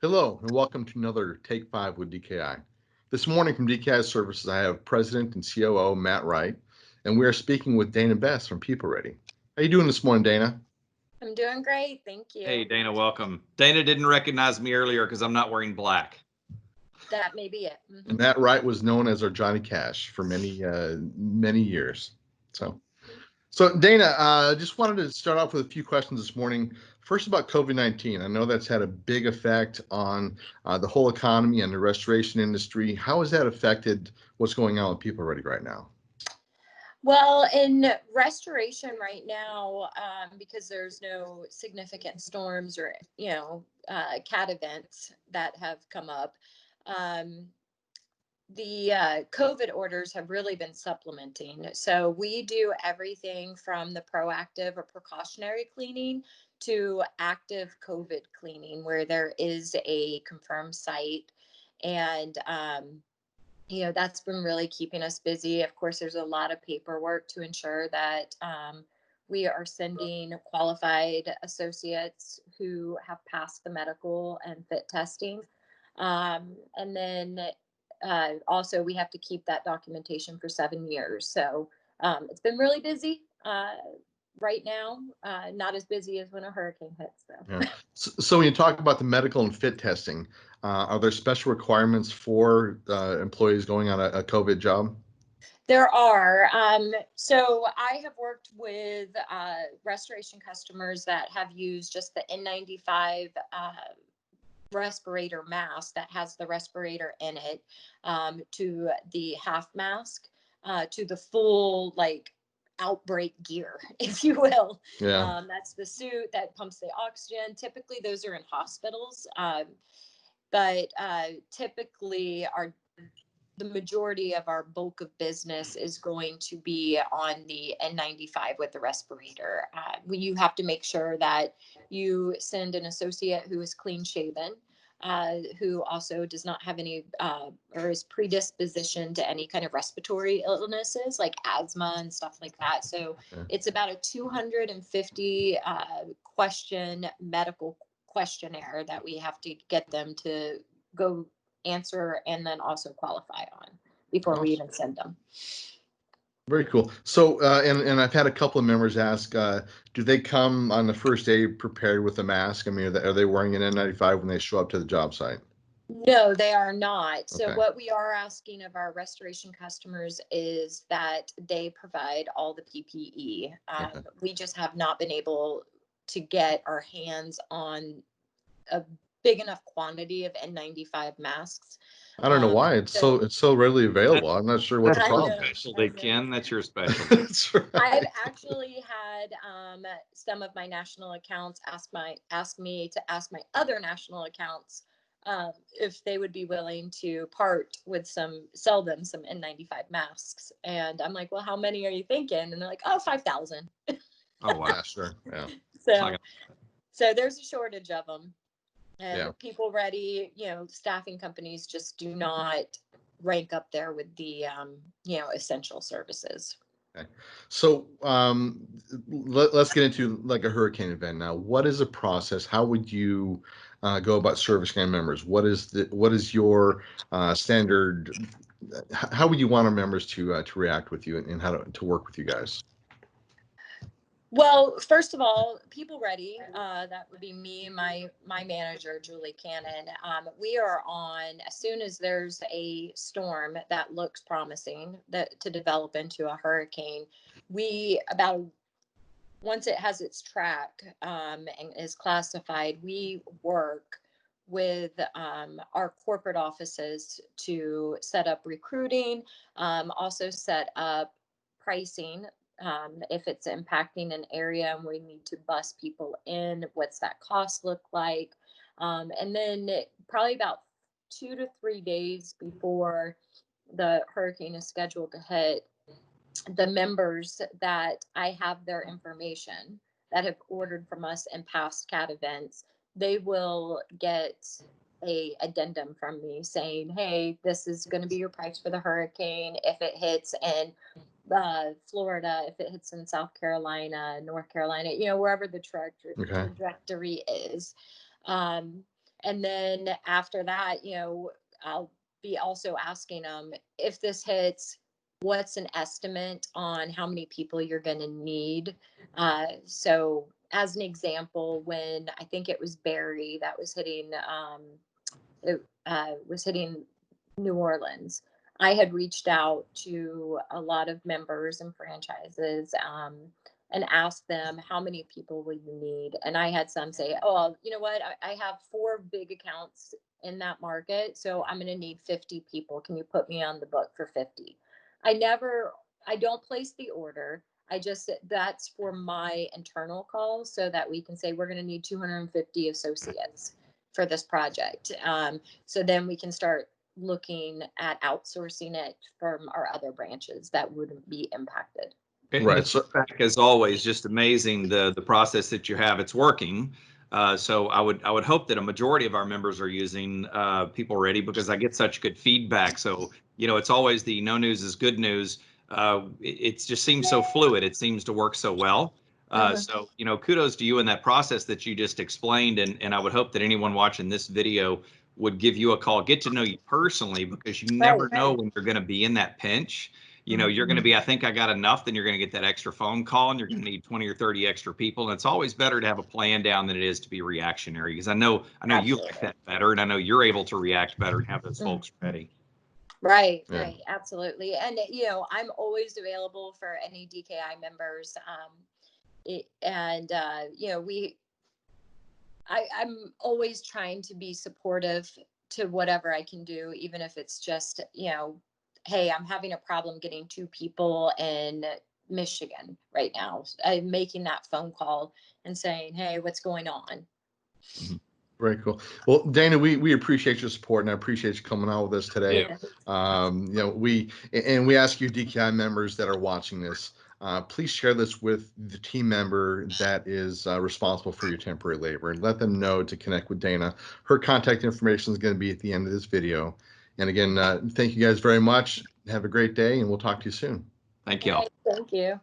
Hello, and welcome to another Take 5 with DKI. This morning from DKI Services, I have President and COO Matt Wright, and we are speaking with Dana Best from PeopleReady. How you doing this morning, Dana? I'm doing great. Thank Hey, you. Dana, welcome. Dana didn't recognize me earlier because I'm not wearing black. That may be it. Matt Wright was known as our Johnny Cash for many years. So Dana, just wanted to start off with a few questions this morning. First, about COVID-19. I know that's had a big effect on the whole economy and the restoration industry. How has that affected what's going on with PeopleReady right now? Well, in restoration right now, because there's no significant storms or, cat events that have come up, um, the COVID orders have really been supplementing. So we do everything from the proactive or precautionary cleaning to active COVID cleaning, where there is a confirmed site. And, that's been really keeping us busy. Of course, there's a lot of paperwork to ensure that we are sending qualified associates who have passed the medical and fit testing. And then also, we have to keep that documentation for 7 years. So it's been really busy right now, not as busy as when a hurricane hits. Yeah. So when you talk about the medical and fit testing, are there special requirements for employees going on a COVID job? There are. So I have worked with restoration customers that have used just the N95 respirator mask that has the respirator in it, to the half mask, to the full outbreak gear, if you will. Yeah. That's the suit that pumps the oxygen. Typically, those are in hospitals, but typically the majority of our bulk of business is going to be on the N95 with the respirator. You have to make sure that you send an associate who is clean shaven, who also does not have any or is predisposition to any kind of respiratory illnesses like asthma and stuff like that. So it's about a 250 question medical questionnaire that we have to get them to go answer and then also qualify on before we even send them. Very cool. So, and I've had a couple of members ask, do they come on the first day prepared with a mask? I mean, are they wearing an N95 when they show up to the job site? No, they are not. So Okay. what we are asking of our restoration customers is that they provide all the PPE. Okay. We just have not been able to get our hands on a big enough quantity of N95 masks. I don't know why it's so readily available. I'm not sure what the That's problem your is. specialty, Ken. That's your specialty. That's right. I've actually had some of my national accounts ask me to ask my other national accounts if they would be willing to sell them some N95 masks. And I'm like, well, how many are you thinking? And they're like, oh, 5,000. Oh, wow. Yeah, sure. Yeah. So there's a shortage of them. And Yeah. PeopleReady, staffing companies just do not rank up there with the, essential services. Okay. So let's get into like a hurricane event now. What is the process? How would you go about servicing members? What is your standard? How would you want our members to react with you and how to work with you guys? Well, first of all, PeopleReady, that would be me and my manager, Julie Cannon. We are on as soon as there's a storm that looks promising to develop into a hurricane. Once it has its track and is classified, we work with our corporate offices to set up recruiting, also set up pricing. If it's impacting an area and we need to bus people in, what's that cost look like? And then probably about 2 to 3 days before the hurricane is scheduled to hit, the members that I have their information that have ordered from us in past cat events, they will get a addendum from me saying, hey, this is going to be your price for the hurricane if it hits in Florida, if it hits in South Carolina, North Carolina, wherever the trajectory is. And then after that, I'll be also asking them, if this hits, what's an estimate on how many people you're going to need? So as an example, when I think it was Barry that was hitting, was hitting New Orleans, I had reached out to a lot of members and franchises, and asked them, how many people will you need? And I had some say, oh, you know what? I have 4 big accounts in that market, so I'm going to need 50 people. Can you put me on the book for 50? I don't place the order. That's for my internal calls so that we can say we're going to need 250 associates for this project. So then we can start looking at outsourcing it from our other branches that wouldn't be impacted. And Right. the feedback, as always, just amazing, the process that you have. It's working. So I would hope that a majority of our members are using People Ready, because I get such good feedback. So, it's always the no news is good news. It just seems so fluid. It seems to work so well. So, kudos to you in that process that you just explained. And I would hope that anyone watching this video would give you a call, get to know you personally, because you never know when you're going to be in that pinch. You're going to be, I think I got enough, then you're going to get that extra phone call and you're going to need 20 or 30 extra people. And it's always better to have a plan down than it is to be reactionary, because I know you like that better, and I know you're able to react better and have those folks ready. Right. Absolutely. And, I'm always available for any DKI members. I'm always trying to be supportive to whatever I can do, even if it's just, hey, I'm having a problem getting 2 people in Michigan right now. I'm making that phone call and saying, hey, what's going on? Very cool. Well, Dana, we appreciate your support, and I appreciate you coming on with us today. We ask you DKI members that are watching this, please share this with the team member that is responsible for your temporary labor, and let them know to connect with Dana. Her contact information is going to be at the end of this video. And again, thank you guys very much. Have a great day, and we'll talk to you soon. Thank you all. Thank you.